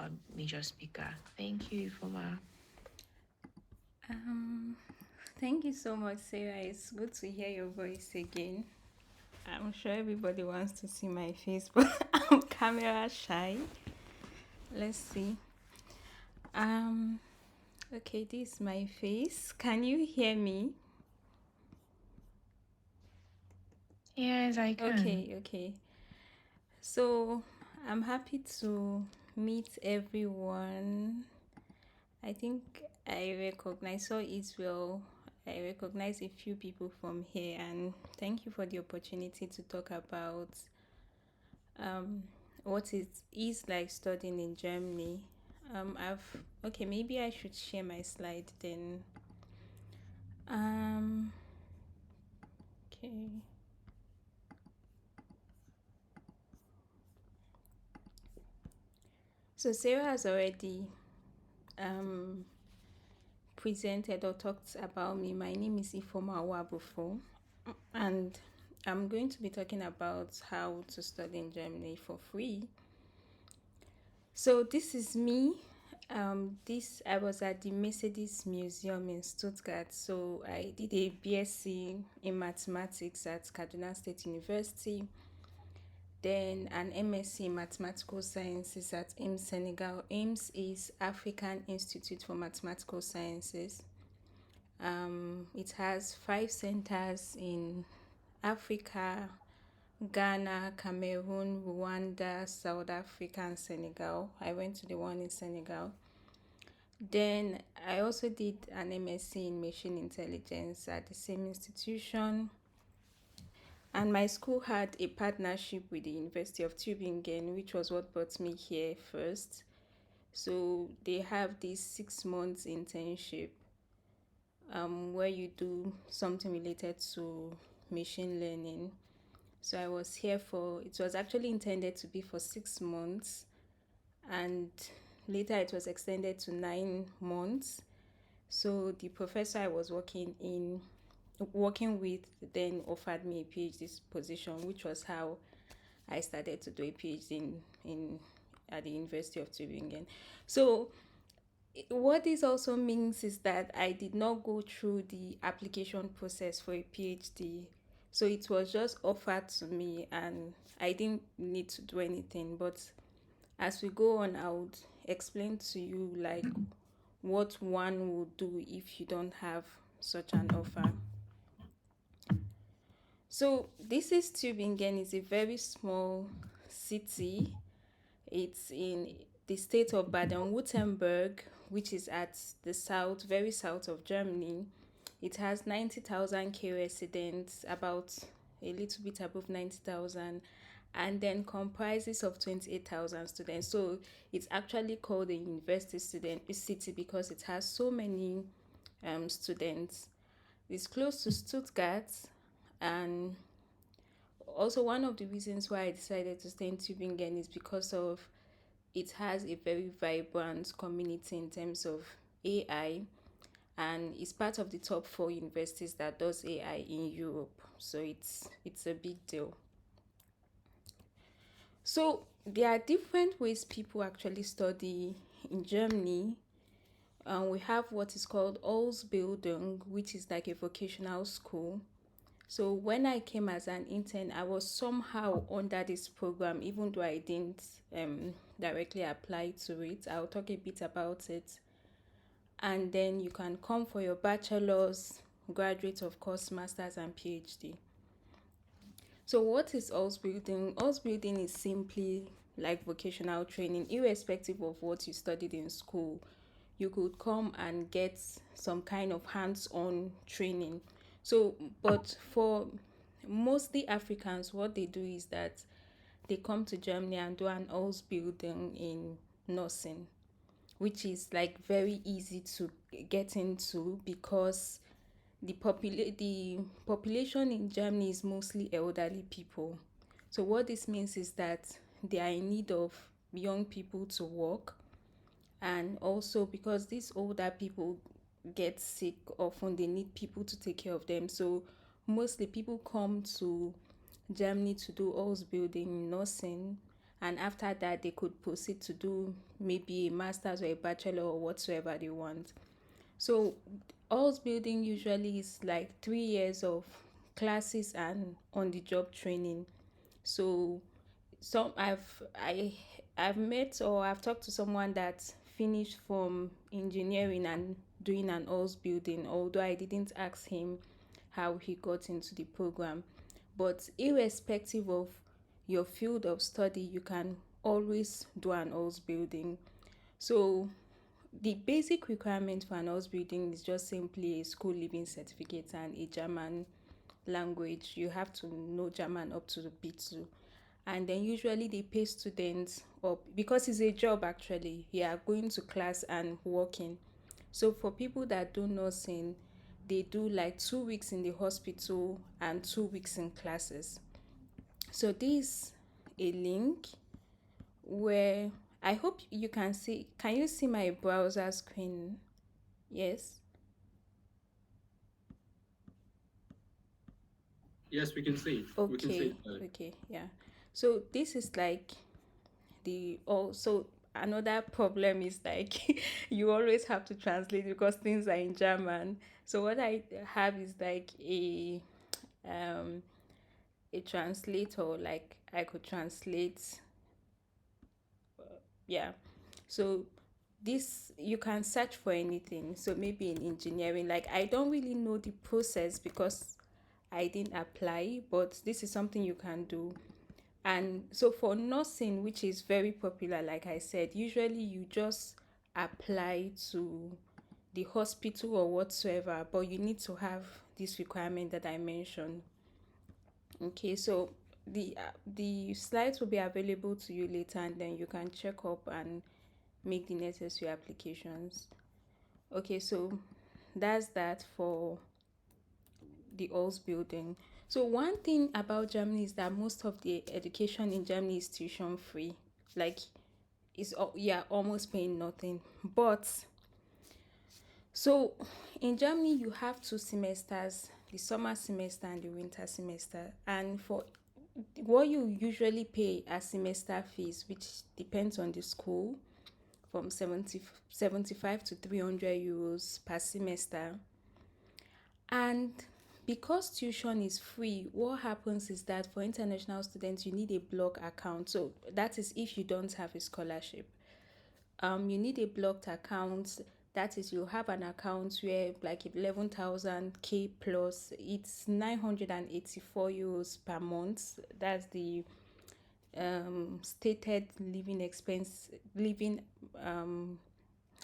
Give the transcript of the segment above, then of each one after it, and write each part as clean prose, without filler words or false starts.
our major speaker. Thank you, Ifoma. Um, Thank you so much, Sarah. It's good to hear your voice again. I'm sure everybody wants to see my face, but I'm camera shy. Let's see. Um, okay, this is my face. Can you hear me? Yes, I can. Okay. So I'm happy to meet everyone. I think I recognize so Israel. I recognize a few people from here, and thank you for the opportunity to talk about um, what it is like studying in Germany. I've okay. Maybe I should share my slide then. Um, okay. So Sarah has already um presented or talked about me. My name is Ifoma Wabufo, and I'm going to be talking about how to study in Germany for free. So this is me. This I was at the Mercedes Museum in Stuttgart. So I did a BSc in mathematics at Kaduna State University, then an MSc in mathematical sciences at AIMS Senegal. AIMS is African Institute for Mathematical Sciences. It has 5 centers in Africa, Ghana, Cameroon, Rwanda, South Africa, and Senegal. I went to the one in Senegal. Then I also did an MSc in machine intelligence at the same institution. And my school had a partnership with the University of Tübingen, which was what brought me here first. So they have this 6 months internship where you do something related to machine learning. So I was here for, it was actually intended to be for 6 months, and later it was extended to 9 months. So the professor I was working with then offered me a PhD position, which was how I started to do a PhD in at the University of Tübingen. So what this also means is that I did not go through the application process for a PhD. So it was just offered to me and I didn't need to do anything. But as we go on, I would explain to you like what one would do if you don't have such an offer. So this is Tübingen. It's a very small city. It's in the state of Baden-Württemberg, which is at the south, very south of Germany. It has 90,000 K residents, about a little bit above 90,000, and then comprises of 28,000 students. So it's actually called a university student city because it has so many students. It's close to Stuttgart, and also one of the reasons why I decided to stay in Tübingen is because of it has a very vibrant community in terms of AI, and it's part of the top 4 universities that does AI in Europe. So it's a big deal. So there are different ways people actually study in Germany. We have what is called Ausbildung, which is like a vocational school. So when I came as an intern, I was somehow under this program, even though I didn't directly apply to it. I'll talk a bit about it. And then you can come for your bachelor's, graduate, of course, master's and PhD. So what is Ausbildung? Ausbildung is simply like vocational training, irrespective of what you studied in school. You could come and get some kind of hands-on training. So, but for mostly Africans, what they do is that they come to Germany and do an Ausbildung in nursing, which is like very easy to get into because the population in Germany is mostly elderly people. So what this means is that they are in need of young people to work, and also because these older people get sick often, they need people to take care of them. So mostly people come to Germany to do Ausbildung in nursing, and after that they could proceed to do maybe a master's or a bachelor or whatsoever they want. So Halls building usually is like 3 years of classes and on the job training. So some I've met or I've talked to someone that finished from engineering and doing an Halls building, although I didn't ask him how he got into the program. But irrespective of your field of study, you can always do an Halls building. So the basic requirement for an house building is just simply a school living certificate and a German language. You have to know German up to the B2. And then usually they pay students up because it's a job actually. You are going to class and working. So for people that do nursing, they do like 2 weeks in the hospital and 2 weeks in classes. So this a link where I hope you can see. Can you see my browser screen? Yes. Yes, we can see. We can see. Okay, yeah. So this is like the also another problem is like you always have to translate because things are in German. So what I have is like um a translator, like I could translate, yeah. So this you can search for anything. So maybe in engineering, like I don't really know the process because I didn't apply, but this is something you can do. And so for nursing, which is very popular, like I said, usually you just apply to the hospital or whatsoever, but you need to have this requirement that I mentioned. Okay, so the slides will be available to you later, and then you can check up and make the necessary applications. Okay, so that's that for the Halls building. So one thing about Germany is that most of the education in Germany is tuition free. Like yeah, almost paying nothing. But so in Germany you have 2 semesters, the summer semester and the winter semester. And for what you usually pay as semester fees, which depends on the school, from 75 to 300 euros per semester. And because tuition is free, what happens is that for international students, you need a block account. So that is if you don't have a scholarship. You need a blocked account. That is, you have an account where like 11,000 K plus, it's 984 euros per month. That's the stated living expense,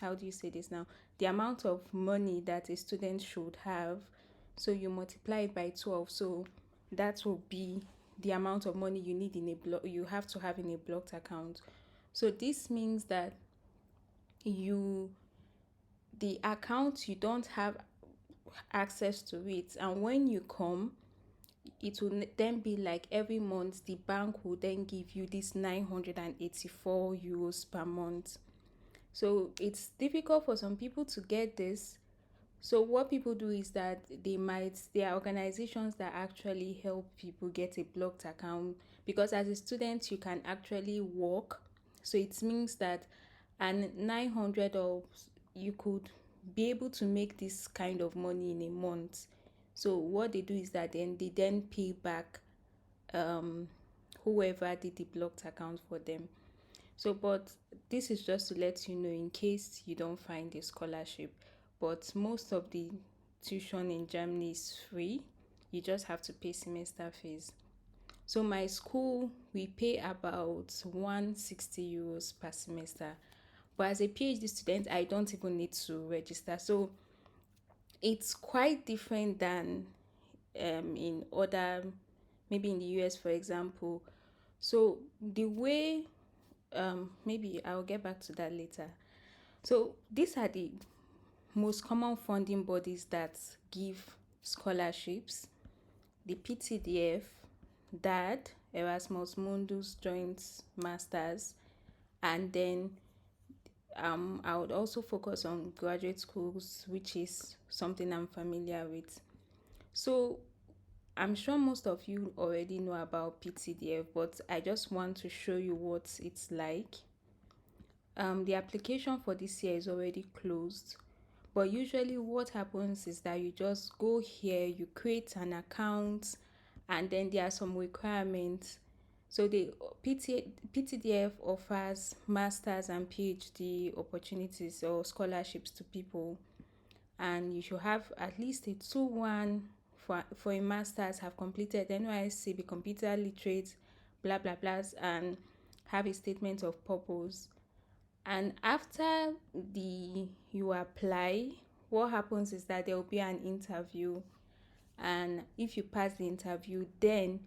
how do you say this now? The amount of money that a student should have. So you multiply it by 12. So that will be the amount of money you need in a block. You have to have in a blocked account. So this means that the account, you don't have access to it, and when you come, it will then be like every month the bank will then give you this 984 euros per month. So it's difficult for some people to get this. So what people do is that there are organizations that actually help people get a blocked account, because as a student you can actually work. So it means that and 900, or you could be able to make this kind of money in a month. So what they do is that they then pay back whoever did the blocked account for them. So, but this is just to let you know in case you don't find a scholarship. But most of the tuition in Germany is free. You just have to pay semester fees. So my school, we pay about 160 euros per semester. But as a PhD student, I don't even need to register. So it's quite different than in other, maybe in the US, for example. So the way, maybe I'll get back to that later. So these are the most common funding bodies that give scholarships: the PTDF, DAD, Erasmus Mundus Joint Masters, and then I would also focus on graduate schools, which is something I'm familiar with. So I'm sure most of you already know about PTDF, but I just want to show you what it's like. The application for this year is already closed, but usually what happens is that you just go here, you create an account, and then there are some requirements. So the PTDF offers masters and PhD opportunities or scholarships to people, and you should have at least a 2-1 for a master's, have completed NYSC, be computer literate, blah blah blah, and have a statement of purpose. And after you apply, what happens is that there will be an interview, and if you pass the interview, then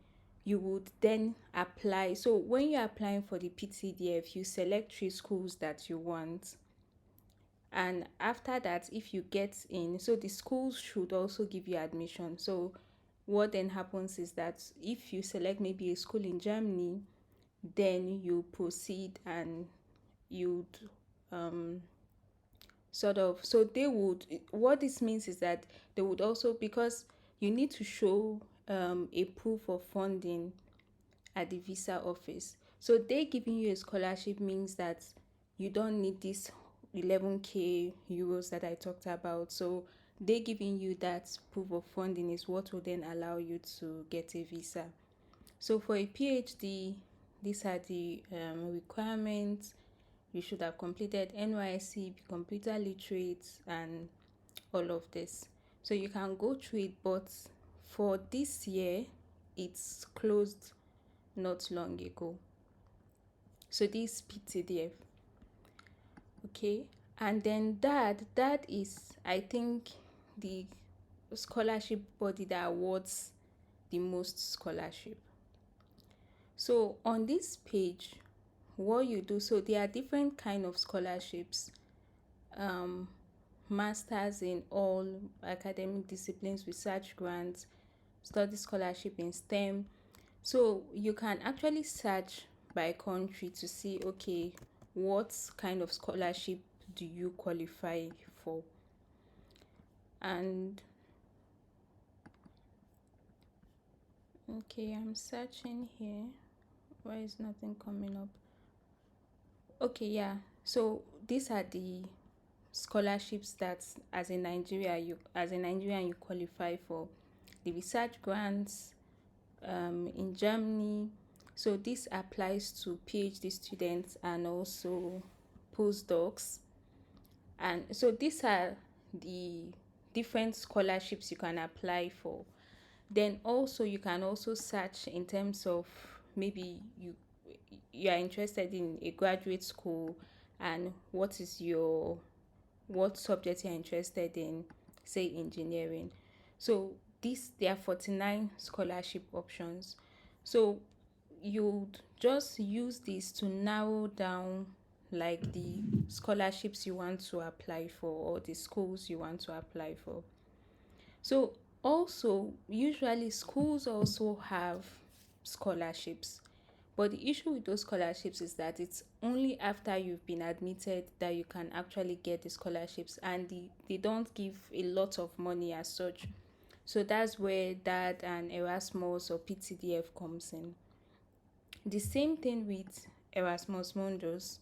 you would then apply. So when you're applying for the PTDF, you select 3 schools that you want, and after that, if you get in, so the schools should also give you admission. So what then happens is that if you select maybe a school in Germany, then you proceed and you'd sort of, so they would, what this means is that they would also, because you need to show a proof of funding at the visa office. So they giving you a scholarship means that you don't need this 11k euros that I talked about. So they giving you that proof of funding is what will then allow you to get a visa. So for a PhD, these are the requirements. You should have completed NYSC, be computer literate, and all of this. So you can go through it, but for this year, it's closed not long ago. So this PTDF. Okay, and then that is, I think, the scholarship body that awards the most scholarship. So on this page, what you do, so there are different kind of scholarships. Masters in all academic disciplines, research grants, study scholarship in STEM. So you can actually search by country to see, okay, what kind of scholarship do you qualify for? And okay, I'm searching here. Why is nothing coming up? Okay, yeah. So these are the scholarships that as a Nigerian you qualify for. The research grants in Germany. So this applies to PhD students and also postdocs. And so these are the different scholarships you can apply for. Then also you can also search in terms of maybe you are interested in a graduate school, and what subject you're interested in, say engineering. So there are 49 scholarship options. So you'd just use this to narrow down like the scholarships you want to apply for or the schools you want to apply for. So also, usually schools also have scholarships, but the issue with those scholarships is that it's only after you've been admitted that you can actually get the scholarships, and they don't give a lot of money as such. So that's where that and Erasmus or PTDF comes in. The same thing with Erasmus Mundus.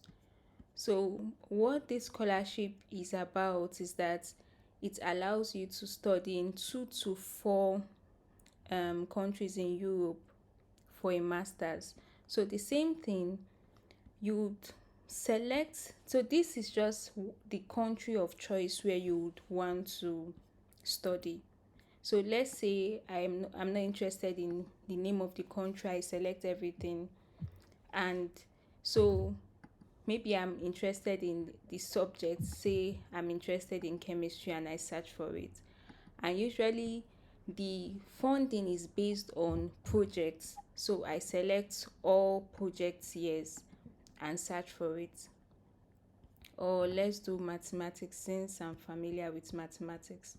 So what this scholarship is about is that it allows you to study in 2 to 4 countries in Europe for a master's. So the same thing, you would select, so this is just the country of choice where you would want to study. So let's say I'm not interested in the name of the country, I select everything, and so maybe I'm interested in the subject, say I'm interested in chemistry, and I search for it. And usually the funding is based on projects. So I select all project years and search for it. Or let's do mathematics, since I'm familiar with mathematics.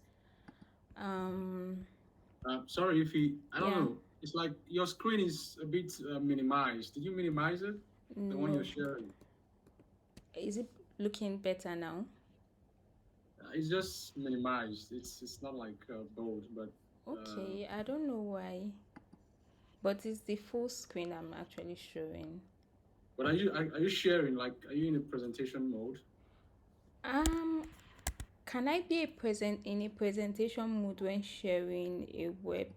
Sorry if I don't know. It's like your screen is a bit minimized. Did you minimize it? The one you're sharing. Is it looking better now? It's just minimized. It's not like bold, but Okay, I don't know why, but it's the full screen I'm actually showing. But are you sharing? Like, are you in a presentation mode? Can I be in a presentation mode when sharing a web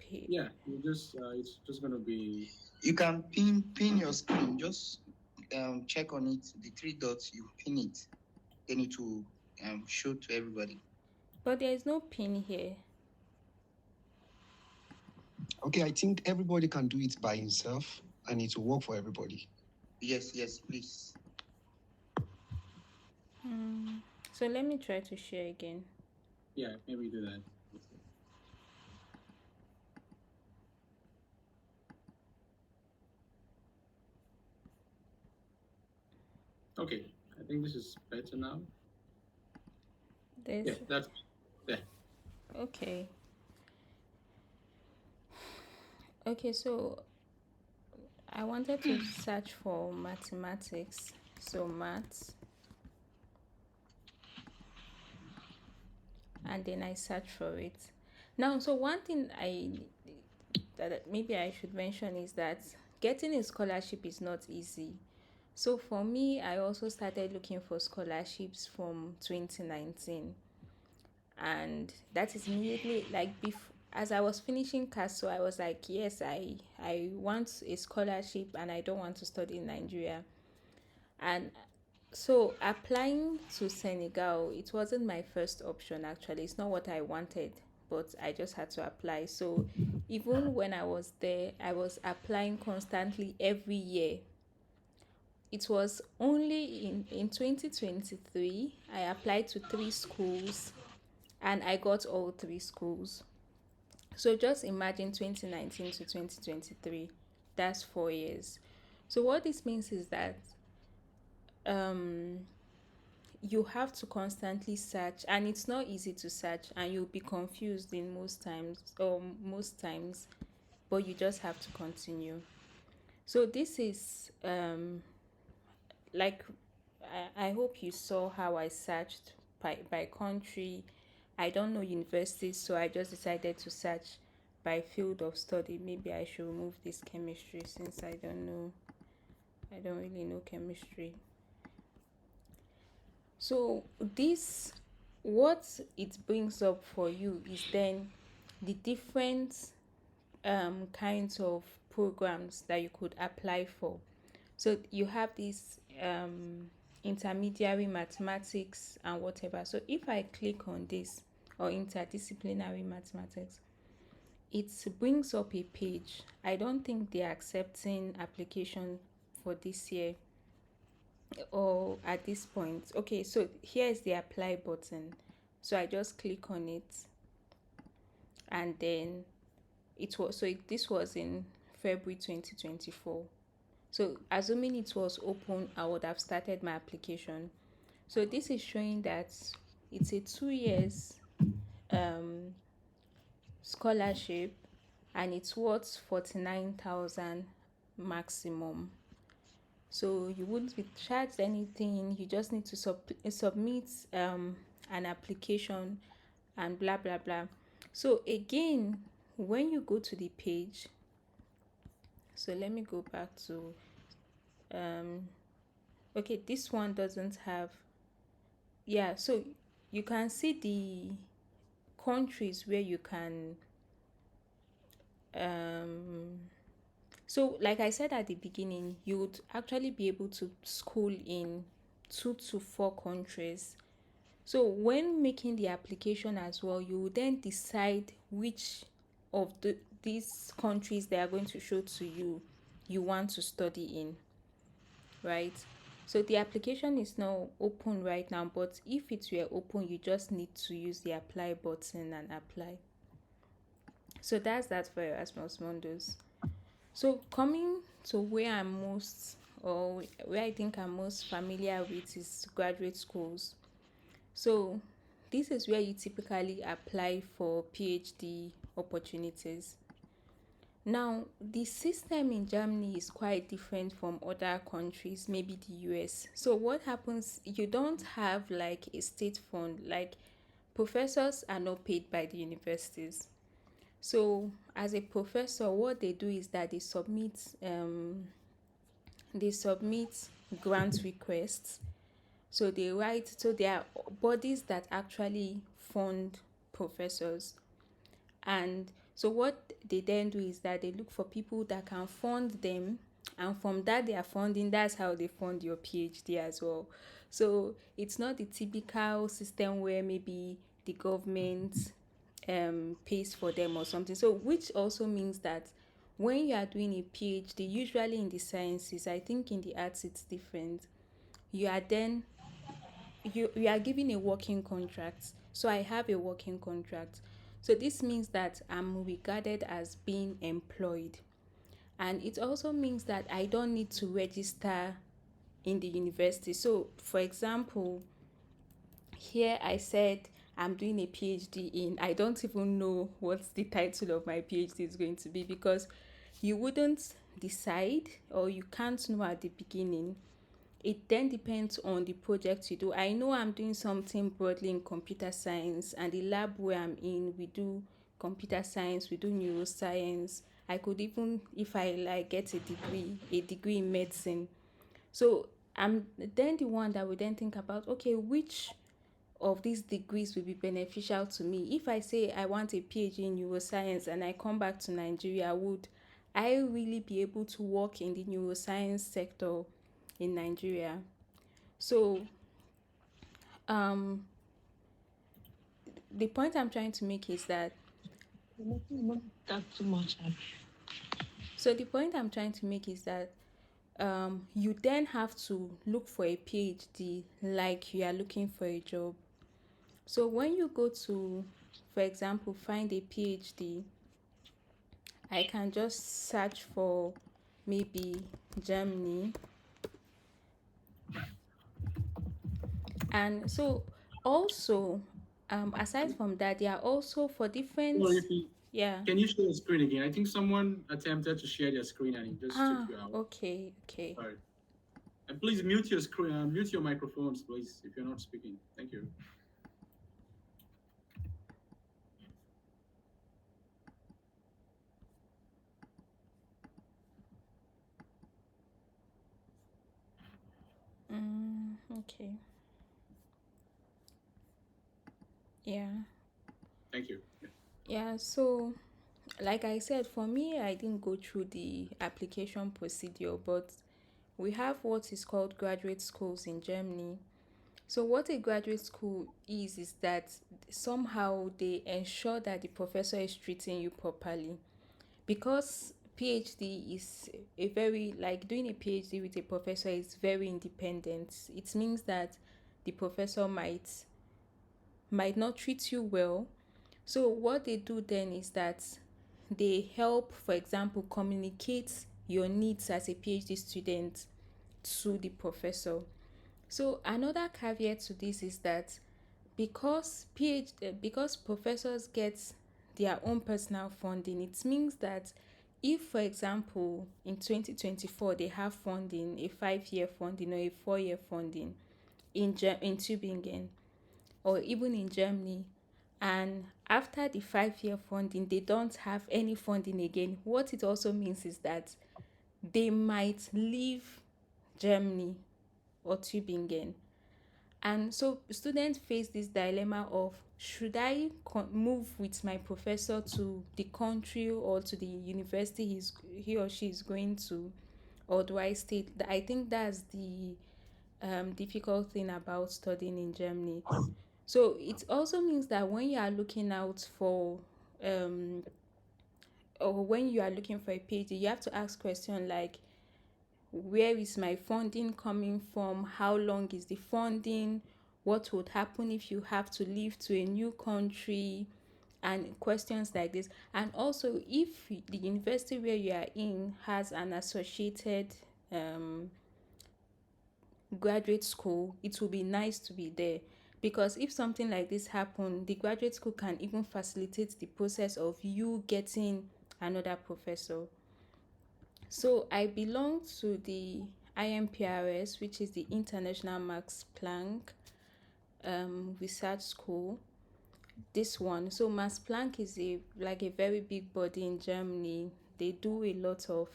page? Yeah, you just it's just gonna be. You can pin your screen. Just check on it. The three dots. You pin it. Then it will show to everybody. But there is no pin here. Okay, I think everybody can do it by himself, and it will work for everybody. Yes, please. So let me try to share again. Yeah, maybe do that. Okay, I think this is better now. Yeah, that's there. Okay. Okay, so I wanted to search for mathematics. So maths. And then I search for it. Now, so one thing that maybe I should mention is that getting a scholarship is not easy. So for me, I also started looking for scholarships from 2019. And that is immediately like as I was finishing CASO, I was like, yes, I want a scholarship and I don't want to study in Nigeria. And so applying to Senegal, it wasn't my first option actually. It's not what I wanted, but I just had to apply. So even when I was there, I was applying constantly every year. It was only in 2023 I applied to 3 schools and I got all 3 schools. So just imagine 2019 to 2023. That's 4 years. So what this means is that you have to constantly search, and it's not easy to search, and you'll be confused in most times, but you just have to continue. So this is like I hope you saw how I searched by country. I don't know universities, so I just decided to search by field of study. Maybe I should remove this chemistry since I don't really know chemistry. So this, what it brings up for you is then the different kinds of programs that you could apply for. So you have this intermediary mathematics and whatever. So if I click on this, or interdisciplinary mathematics, it brings up a page. I don't think they're accepting application for this year or at this point. Okay, so here is the apply button. So I just click on it, and then this was in February 2024. So assuming it was open, I would have started my application. So this is showing that it's a 2 years scholarship, and it's worth 49,000 maximum. So you wouldn't be charged anything. You just need to submit an application and blah blah blah. So again, when you go to the page, so let me go back to okay, this one doesn't have, yeah, so you can see the countries where you can so like I said at the beginning, you would actually be able to school in 2 to 4 countries. So when making the application as well, you will then decide which of these countries they are going to show to you want to study in, right? So the application is not open right now, but if it were open, you just need to use the apply button and apply. So that's that for Erasmus Mundus. So coming to where I think I'm most familiar with is graduate schools. So this is where you typically apply for PhD opportunities. Now, the system in Germany is quite different from other countries, maybe the US. So what happens, you don't have like a state fund, like professors are not paid by the universities. So as a professor, what they do is that they submit grant requests. So they write, so there are bodies that actually fund professors. And so what they then do is that they look for people that can fund them, and from that they are funding, that's how they fund your PhD as well. So it's not the typical system where maybe the government pays for them or something. So which also means that when you are doing a PhD, usually in the sciences, I think in the arts it's different. You are then you are given a working contract. So I have a working contract. So this means that I'm regarded as being employed. And it also means that I don't need to register in the university. So for example, here I said I'm doing a PhD in, I don't even know what the title of my PhD is going to be, because you wouldn't decide, or you can't know at the beginning. It then depends on the project you do. I know I'm doing something broadly in computer science, and the lab where I'm in, we do computer science, we do neuroscience. I could even, if I like, get a degree in medicine. So I'm then the one that would then think about, okay, which of these degrees will be beneficial to me. If I say I want a PhD in neuroscience and I come back to Nigeria, would I really be able to work in the neuroscience sector in Nigeria? So the point I'm trying to make is that That's too much. you then have to look for a PhD like you are looking for a job. So when you go to, for example, find a PhD, I can just search for maybe Germany. And so also, aside from that, there are also for different, yeah. Can you share the screen again? I think someone attempted to share their screen and it just took you out. Okay. Sorry. And please mute your screen, mute your microphones, please, if you're not speaking. Thank you. Okay. Yeah. Thank you. Yeah, so like I said, for me, I didn't go through the application procedure, but we have what is called graduate schools in Germany. So what a graduate school is that somehow they ensure that the professor is treating you properly. Because PhD is a very, like doing a PhD with a professor is very independent. It means that the professor might not treat you well. So what they do then is that they help, for example, communicate your needs as a PhD student to the professor. So another caveat to this is that because professors get their own personal funding, it means that if, for example, in 2024 they have funding, a 5-year funding or a 4-year funding in Tübingen or even in Germany, and after the 5-year funding they don't have any funding again, what it also means is that they might leave Germany or Tübingen. And so students face this dilemma of, should I move with my professor to the country or to the university he or she is going to, or do I stay? I think that's the difficult thing about studying in Germany. So it also means that when you are looking out for or when you are looking for a PhD, you have to ask questions like, where is my funding coming from? How long is the funding? What would happen if you have to leave to a new country? And questions like this. And also, if the university where you are in has an associated graduate school, it will be nice to be there, because if something like this happens, the graduate school can even facilitate the process of you getting another professor. So I belong to the IMPRS, which is the International Max Planck Research School. this one. So Max Planck is a very big body in Germany. They do a lot of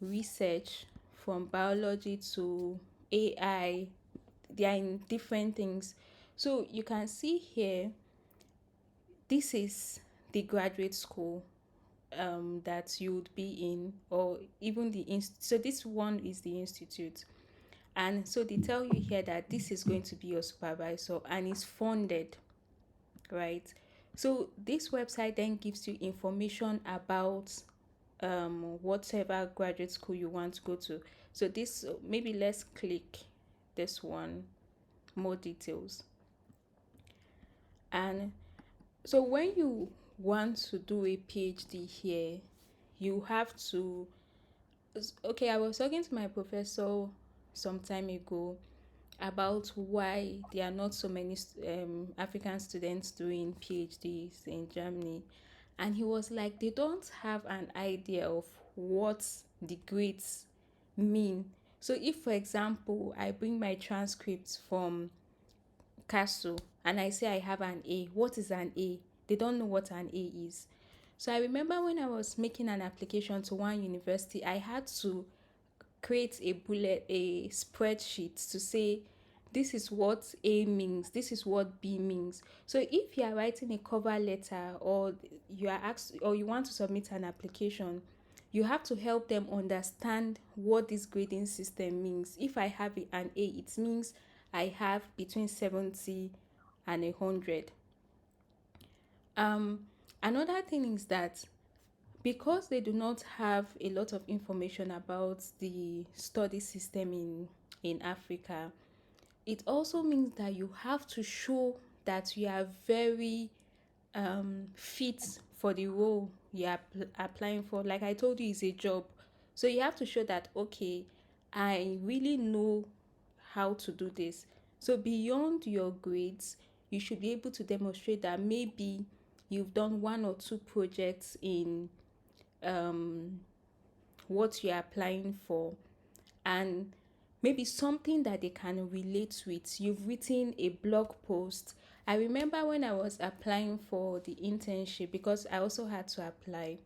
research from biology to AI. They are in different things. So you can see here, this is the graduate school that you would be in, or even so this one is the institute. And so they tell you here that this is going to be your supervisor and it's funded, right? So this website then gives you information about whatever graduate school you want to go to. So this, maybe let's click this one, more details. And so when you want to do a PhD here, you have to, okay, I was talking to my professor some time ago about why there are not so many African students doing PhDs in Germany. And he was like, they don't have an idea of what the grades mean. So if, for example, I bring my transcripts from CASU and I say I have an A, what is an A? They don't know what an A is. So I remember when I was making an application to one university, I had to create a spreadsheet to say this is what A means, this is what B means. So if you are writing a cover letter, or you are asked, or you want to submit an application, you have to help them understand what this grading system means. If I have an A, it means I have between 70 and 100. Another thing is that because they do not have a lot of information about the study system in Africa, it also means that you have to show that you are very fit for the role you are applying for. Like I told you, it's a job. So you have to show that, okay, I really know how to do this. So beyond your grades, you should be able to demonstrate that maybe you've done 1 or 2 projects in what you're applying for, and maybe something that they can relate with. You've written a blog post. I remember when I was applying for the internship, because I also had to apply,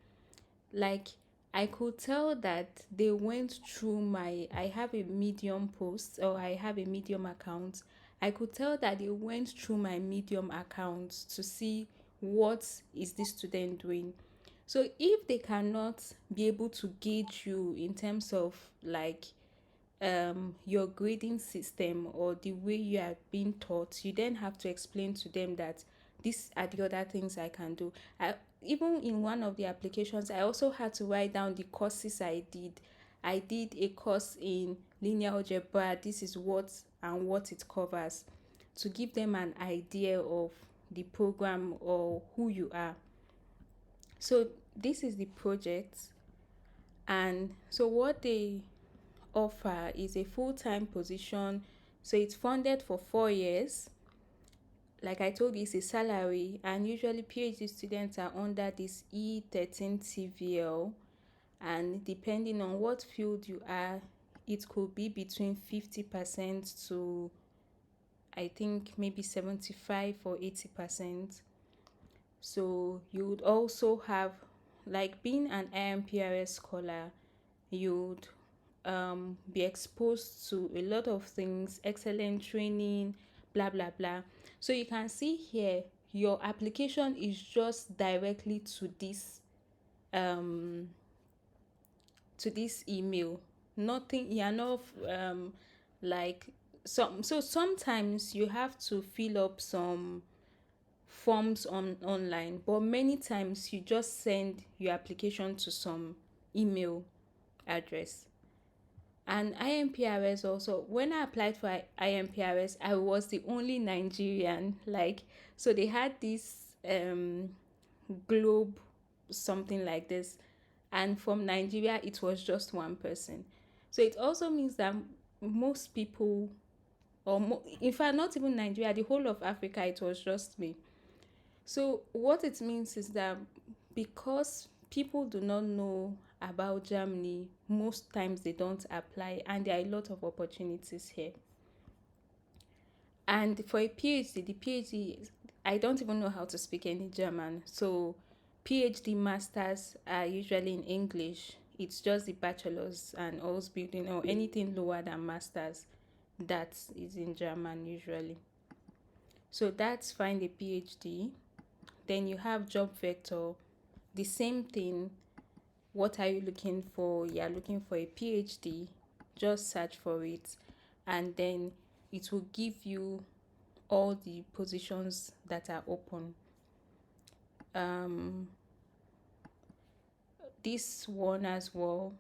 like I could tell that they went through I have a Medium post, or I have a Medium account. I could tell that they went through my Medium account to see what is this student doing. So if they cannot be able to gauge you in terms of like your grading system or the way you are being taught, you then have to explain to them that these are the other things I can do. Even in one of the applications, I also had to write down the courses I did. I did a course in linear algebra. This is what and what it covers, to give them an idea of the program or who you are. So this is the project, and so what they offer is a full-time position. So it's funded for 4 years. Like I told you, it's a salary, and usually PhD students are under this E13 TVL, and depending on what field you are, it could be between 50% to, I think, maybe 75 or 80%. So you would also have, like being an IMPRS scholar, you'd be exposed to a lot of things, excellent training, blah blah blah. So you can see here, your application is just directly to this email. Nothing, you're not like so sometimes you have to fill up some forms online, but many times you just send your application to some email address. And IMPRS also, when I applied for IMPRS, I was the only Nigerian. Like, so they had this globe, something like this, and from Nigeria it was just one person. So it also means that most people, in fact not even Nigeria, the whole of Africa, it was just me. So what it means is that because people do not know about Germany, most times they don't apply, and there are a lot of opportunities here. And for a PhD, the PhD I don't even know how to speak any German. So PhD masters are usually in English. It's just the bachelor's and Ausbildung or anything lower than masters that is in German usually. So that's fine, the PhD. Then you have job vector, the same thing. What are you looking for? You're looking for a PhD, just search for it, and then it will give you all the positions that are open. This one as well,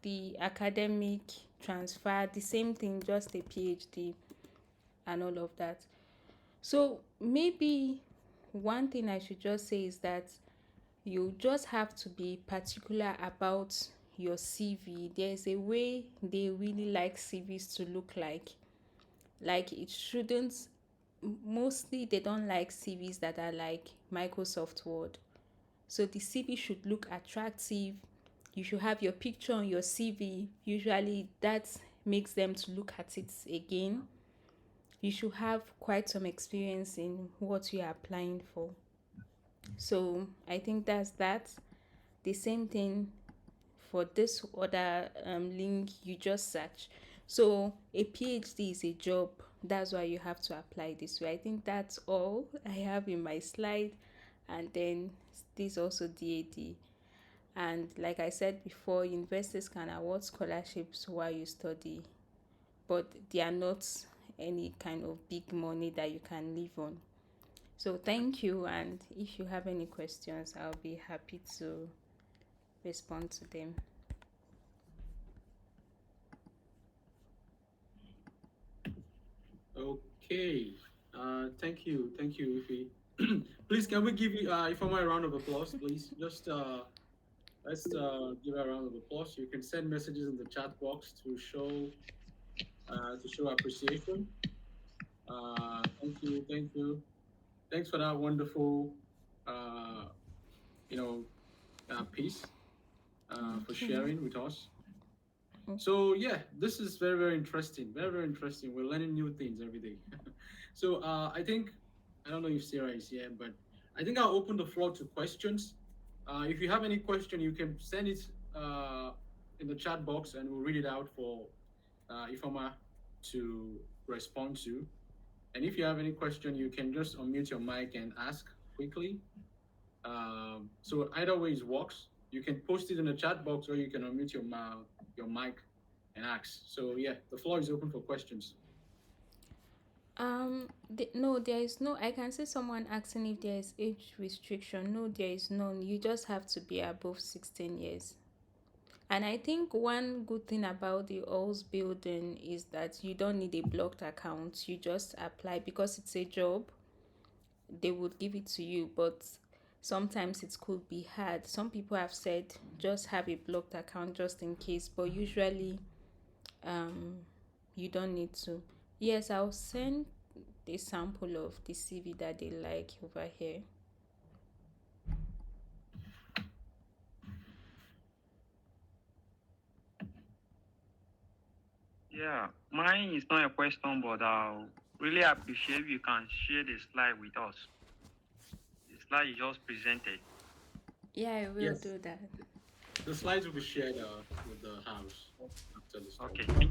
the academic transfer, the same thing, just a PhD and all of that. So maybe one thing I should just say is that you just have to be particular about your CV. There's a way they really like CVs to look like. Like it shouldn't, mostly they don't like CVs that are like Microsoft Word. So the CV should look attractive. You should have your picture on your CV. Usually that makes them to look at it again. You should have quite some experience in what you are applying for. So I think that's that. The same thing for this other link you just search. So a PhD is a job. That's why you have to apply this way. I think that's all I have in my slide. And then this also DAD. And like I said before, universities can award scholarships while you study, but they are not any kind of big money that you can live on. So thank you, and if you have any questions, I'll be happy to respond to them. Okay. Thank you, Ify. Please, can we give you Ifeoma a round of applause, please? Just let's give her a round of applause. You can send messages in the chat box to show appreciation. Thank you. Thanks for that wonderful, piece, for sharing with us. So yeah, this is very, very interesting. Very, very interesting. We're learning new things every day. So I think, I don't know if Sarah is here, but I think I'll open the floor to questions. If you have any question, you can send it in the chat box, and we'll read it out for Ifeoma to respond to. And if you have any question, you can just unmute your mic and ask quickly. So either way it works. You can post it in the chat box, or you can unmute your mic and ask. So yeah, the floor is open for questions. No, there is no. I can see someone asking if there is age restriction. No, there is none. You just have to be above 16 years. And I think one good thing about the Ausbildung is that you don't need a blocked account. You just apply because it's a job. They would give it to you, but sometimes it could be hard. Some people have said just have a blocked account just in case, but usually you don't need to. Yes, I'll send a sample of the CV that they like over here. Yeah, mine is not a question, but I'll really appreciate if you can share the slide with us. The slide you just presented. Yeah, I will do that. The slides will be shared with the house after this. Okay.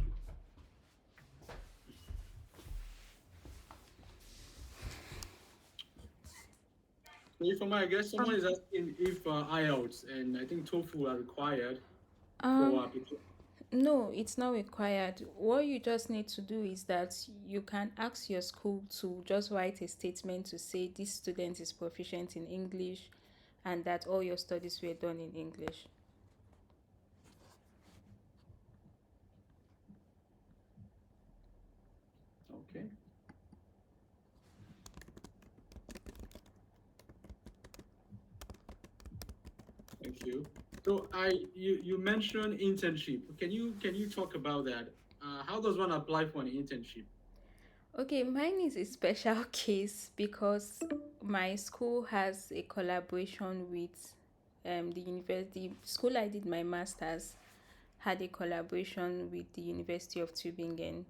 Ifeoma, I guess someone is asking if IELTS and I think TOEFL are required for application. No, it's not required. What you just need to do is that you can ask your school to just write a statement to say this student is proficient in English and that all your studies were done in English. Okay. Thank you. So you mentioned internship. Can you talk about that? How does one apply for an internship? Okay, mine is a special case because my school has a collaboration with the university. School I did my master's had a collaboration with the University of Tübingen.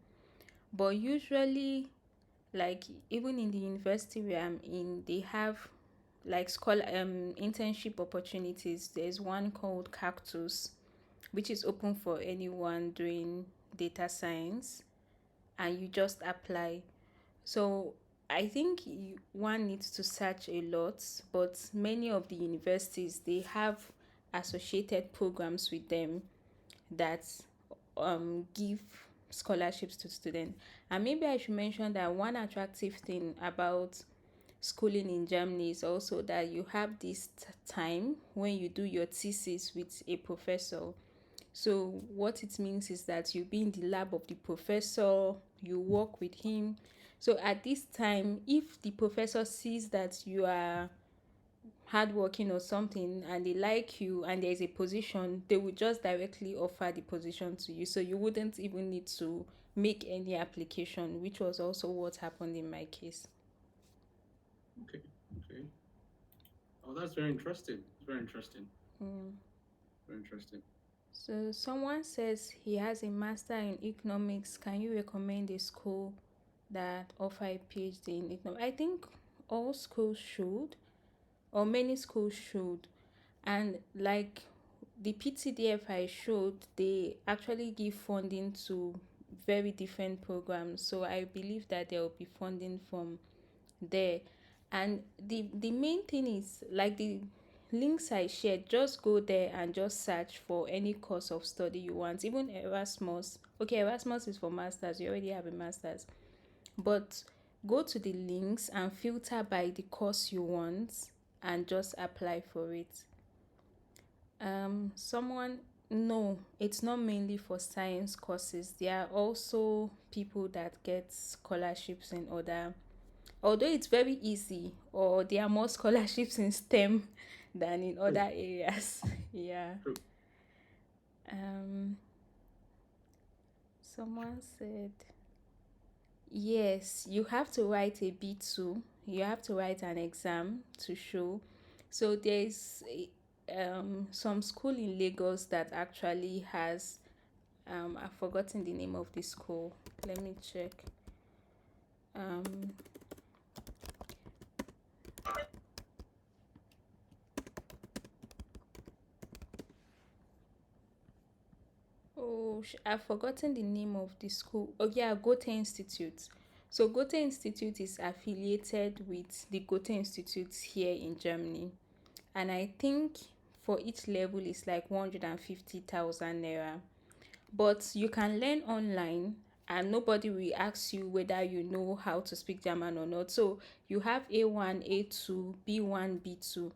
But usually like even in the university where I'm in, they have like scholar internship opportunities. There's one called Cactus, which is open for anyone doing data science, and you just apply. So I think one needs to search a lot, but many of the universities, they have associated programs with them that give scholarships to students. And maybe I should mention that one attractive thing about schooling in Germany is also that you have this time when you do your thesis with a professor. So what it means is that you be in the lab of the professor, you work with him. So at this time, if the professor sees that you are hardworking or something and they like you and there is a position, they will just directly offer the position to you. So you wouldn't even need to make any application, which was also what happened in my case. Okay. Okay. Oh, that's very interesting. Very interesting. Very interesting. So someone says he has a master in economics. Can you recommend a school that offer a PhD in economics? I think all schools should, or many schools should. And like the PTDF I showed, they actually give funding to very different programs. So I believe that there will be funding from there. And the main thing is like the links I shared, just go there and just search for any course of study you want. Even Erasmus. Okay, Erasmus is for masters. You already have a masters. But go to the links and filter by the course you want and just apply for it. No, it's not mainly for science courses. There are also people that get scholarships in other, although it's very easy, or there are more scholarships in STEM than in other areas. Yeah. True. Someone said, yes, you have to write a B2. You have to write an exam to show. So there's some school in Lagos that actually has, I've forgotten the name of the school. Let me check. I've forgotten the name of the school. Oh yeah, Goethe Institute. So Goethe Institute is affiliated with the Goethe Institute here in Germany, and I think for each level it's like 150,000 naira. But you can learn online, and nobody will ask you whether you know how to speak German or not. So you have A1, A2, B1, B2.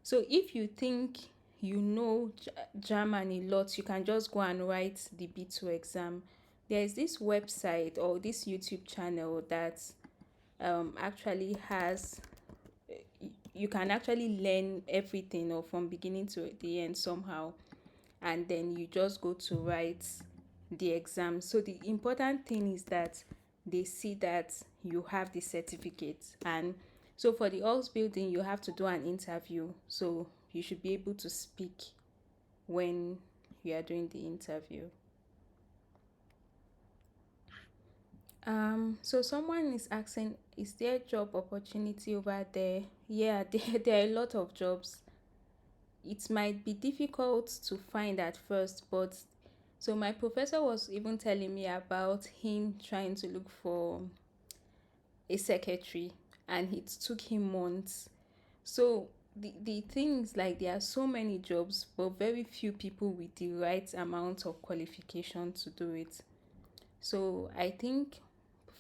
So if you think you know German a lot, you can just go and write the B2 exam. There is this website or this YouTube channel that actually has, you can actually learn everything or from beginning to the end somehow, and then you just go to write the exam. So the important thing is that they see that you have the certificate. And so for the Ox building, you have to do an interview. So you should be able to speak when you are doing the interview. So someone is asking, is there job opportunity over there? Yeah, there are a lot of jobs. It might be difficult to find at first, but so my professor was even telling me about him trying to look for a secretary, and it took him months. So the thing is, like, there are so many jobs but very few people with the right amount of qualification to do it. So I think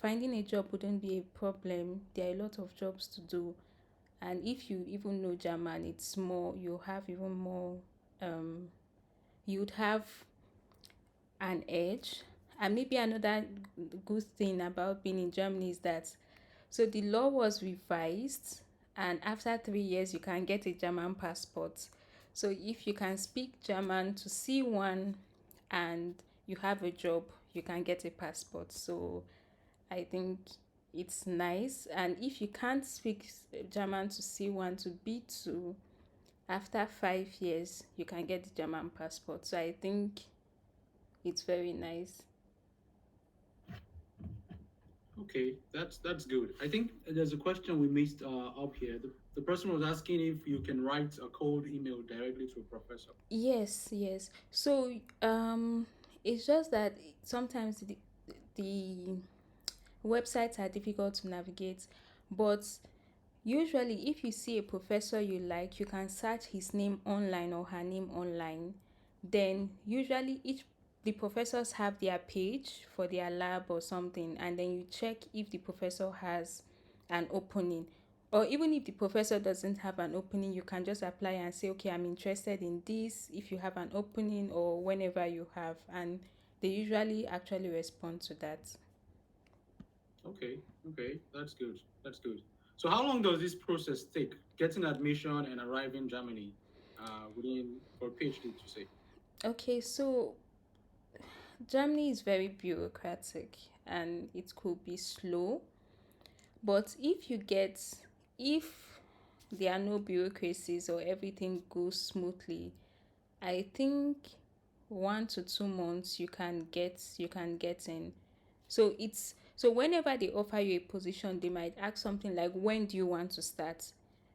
finding a job wouldn't be a problem. There are a lot of jobs to do, and if you even know German, it's more, you have even more, you'd have an edge. And maybe another good thing about being in Germany is that, so the law was revised, and after 3 years you can get a German passport. So if you can speak German to C1 and you have a job, you can get a passport. So I think it's nice. And if you can't speak German to C1 to B2, after 5 years you can get the German passport. So I think it's very nice. Okay, that's good. I think there's a question we missed up here. The person was asking if you can write a cold email directly to a professor. Yes, yes. So it's just that sometimes the websites are difficult to navigate, but usually if you see a professor you like, you can search his name online or her name online. Then usually each the professors have their page for their lab or something, and then you check if the professor has an opening, or even if the professor doesn't have an opening, you can just apply and say, okay, I'm interested in this, if you have an opening or whenever you have, and they usually actually respond to that. Okay, okay, that's good. That's good. So how long does this process take? Getting admission and arriving in Germany, within for a PhD to say? Okay, so Germany is very bureaucratic and it could be slow, but if there are no bureaucracies or everything goes smoothly, I think 1 to 2 months you can get in. So whenever they offer you a position, they might ask something like, when do you want to start?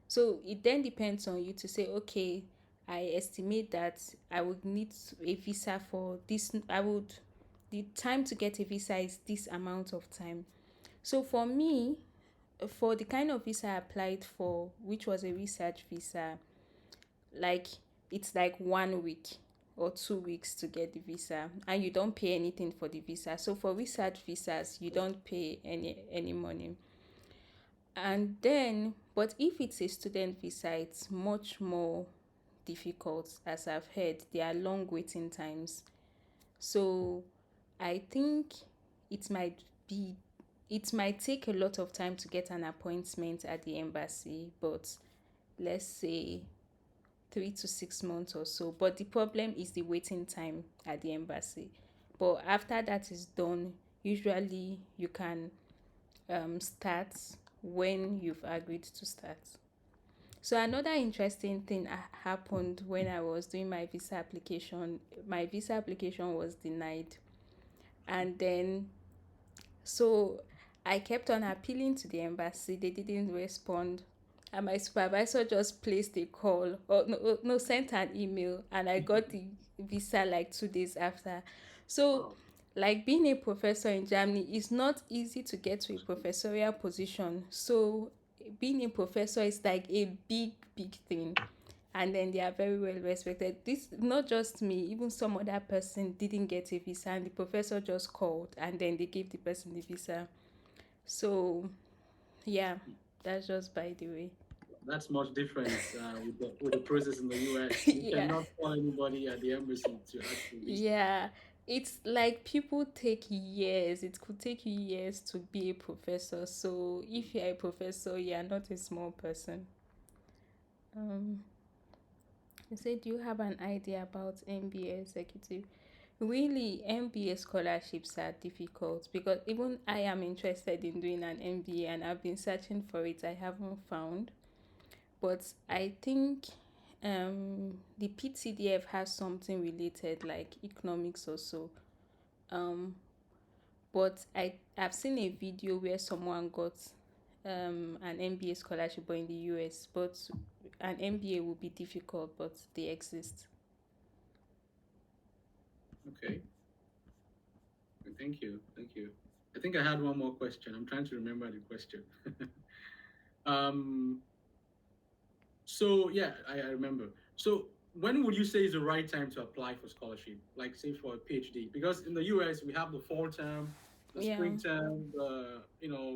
So it then depends on you to say, okay, I estimate that I would need a visa for this. The time to get a visa is this amount of time. So for me, for the kind of visa I applied for, which was a research visa, like it's like 1 week or 2 weeks to get the visa, and you don't pay anything for the visa. So for research visas, you don't pay any money. And then, but if it's a student visa, it's much more difficult. As I've heard, there are long waiting times. So I think it might be it might take a lot of time to get an appointment at the embassy, but let's say 3 to 6 months or so. But the problem is the waiting time at the embassy. But after that is done, usually you can start when you've agreed to start. So another interesting thing happened when I was doing my visa application. My visa application was denied, and then so I kept on appealing to the embassy. They didn't respond, and my supervisor just placed a call, or no, sent an email, and I got the visa like 2 days after. So, like, being a professor in Germany is not easy to get to a professorial position. So being a professor is like a big thing, and then they are very well respected. This not just me, even some other person didn't get a visa, and the professor just called and then they gave the person the visa. So yeah, that's just by the way. That's much different with the process in the US. You Yeah, cannot call anybody at the embassy to ask for visa. yeah, it's like people take years, it could take you years to be a professor. So if you're a professor, you're not a small person. um You said, do you have an idea about MBA executive? Really, MBA scholarships are difficult because even I am interested in doing an MBA and I've been searching for it. I haven't found. But I think the PTDF has something related like economics also. Um, but I've seen a video where someone got an MBA scholarship but in the US, but an MBA will be difficult, but they exist. Okay. Thank you. Thank you. I think I had one more question. I'm trying to remember the question. um, so yeah, I remember. So when would you say is the right time to apply for scholarship? Like say for a PhD? Because in the US we have the fall term, the Yeah. spring term, the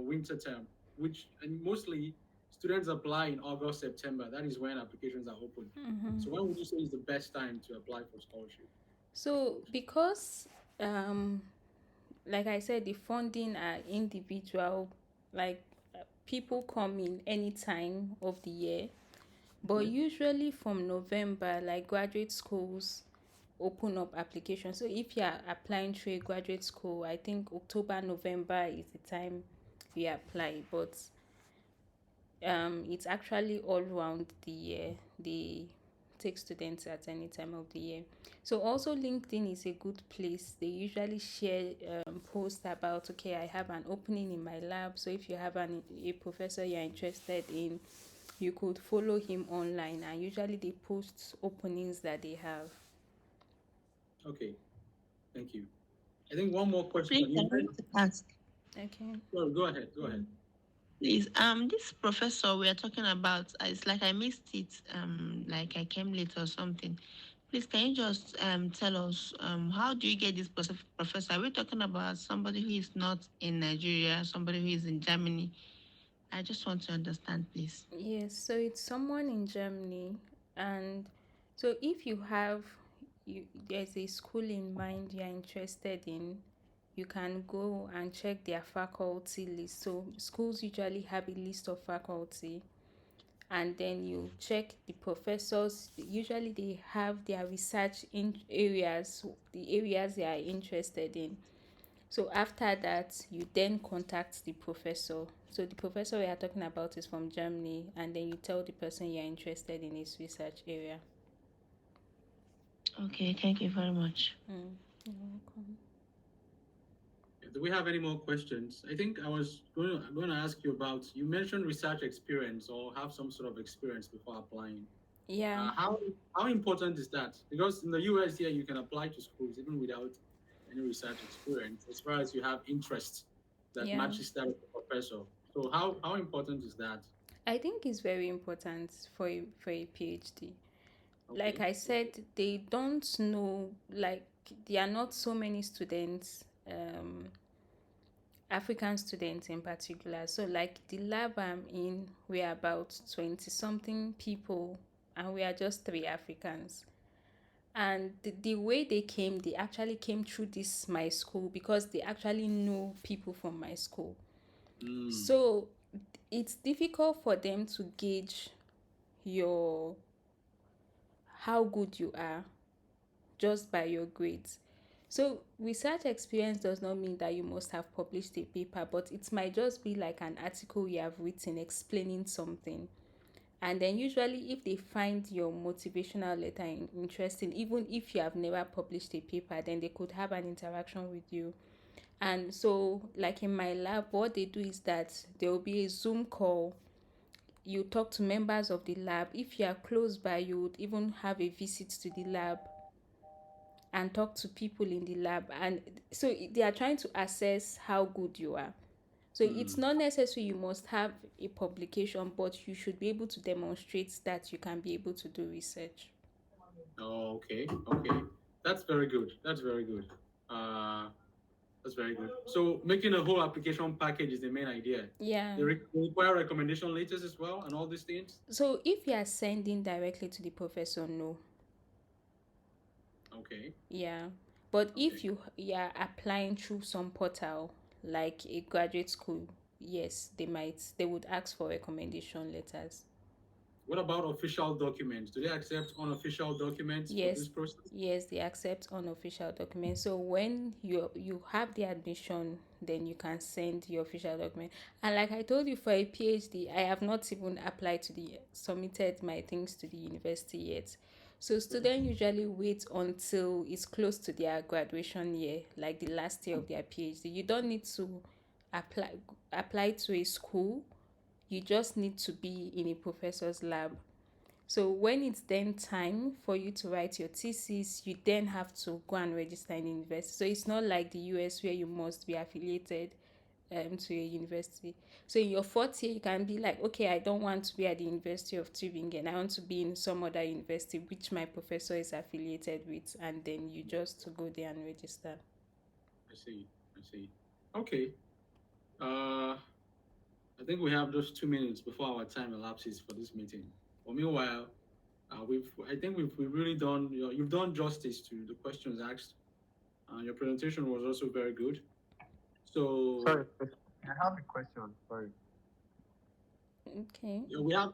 winter term, which and mostly students apply in August, September. That is when applications are open. So when would you say is the best time to apply for scholarship? So because like I said, the funding are individual, like people come in any time of the year, but usually from November, like graduate schools open up applications. So if you are applying to a graduate school, I think October, November is the time you apply. But it's actually all around the year. The take students at any time of the year. So also LinkedIn is a good place. They usually share posts about, okay, I have an opening in my lab. So if you have a professor you're interested in, you could follow him online, and usually they post openings that they have. Okay, thank you. I think one more question. Please, I want to ask. Okay. Well, go ahead. Go ahead. Please, this professor we are talking about, it's like I missed it. Like I came late or something. Please, can you just tell us how do you get this professor? Are we talking about somebody who is not in Nigeria, somebody who is in Germany? I just want to understand, please. Yes, so it's someone in Germany, and so if there's a school in mind you're interested in, you can go and check their faculty list. So schools usually have a list of faculty, and then you check the professors. Usually they have their research in areas, the areas they are interested in. So after that, you then contact the professor. So the professor we are talking about is from Germany, and then you tell the person you're interested in his research area. Okay, thank you very much. You're welcome. Do we have any more questions? I think I was going to ask you about, you mentioned research experience or have some sort of experience before applying. Yeah. How important is that? Because in the US here, you can apply to schools even without any research experience, as far as you have interest that Yeah. matches that of the professor. So how important is that? I think it's very important for a PhD. Okay. Like I said, they don't know, like there are not so many students, African students in particular. So like the lab I'm in, we're about 20 something people, and we are just 3 Africans. And the way they actually came through this my school, because they actually know people from my school. So it's difficult for them to gauge how good you are just by your grades. So research experience does not mean that you must have published a paper, but it might just be like an article you have written explaining something. And then usually if they find your motivational letter interesting, even if you have never published a paper, then they could have an interaction with you. And so like in my lab, what they do is that there will be a Zoom call. You talk to members of the lab. If you are close by, you would even have a visit to the lab and talk to people in the lab. And so they are trying to assess how good you are. So it's not necessary you must have a publication, but you should be able to demonstrate that you can be able to do research. Oh, okay. That's very good. That's very good. So making a whole application package is the main idea. Yeah. They require recommendation letters as well and all these things. So if you are sending directly to the professor, no. Okay. Yeah. But if you are applying through some portal like a graduate school, yes, they would ask for recommendation letters. What about official documents? Do they accept unofficial documents for this process? Yes, they accept unofficial documents. So when you have the admission, then you can send your official document. And like I told you, for a PhD, I have not even submitted my things to the university yet. So students usually wait until it's close to their graduation year, like the last year of their PhD. You don't need to apply to a school. You just need to be in a professor's lab. So when it's then time for you to write your thesis, you then have to go and register in university. So it's not like the US where you must be affiliated to a university. So in your 4th year, you can be like, okay, I don't want to be at the University of Tübingen. I want to be in some other university which my professor is affiliated with, and then you just go there and register. I see. Okay. I think we have just 2 minutes before our time elapses for this meeting. But meanwhile, I think we've really done, you've done justice to the questions asked. Your presentation was also very good. So Sorry, I have a question. Sorry. Okay. we have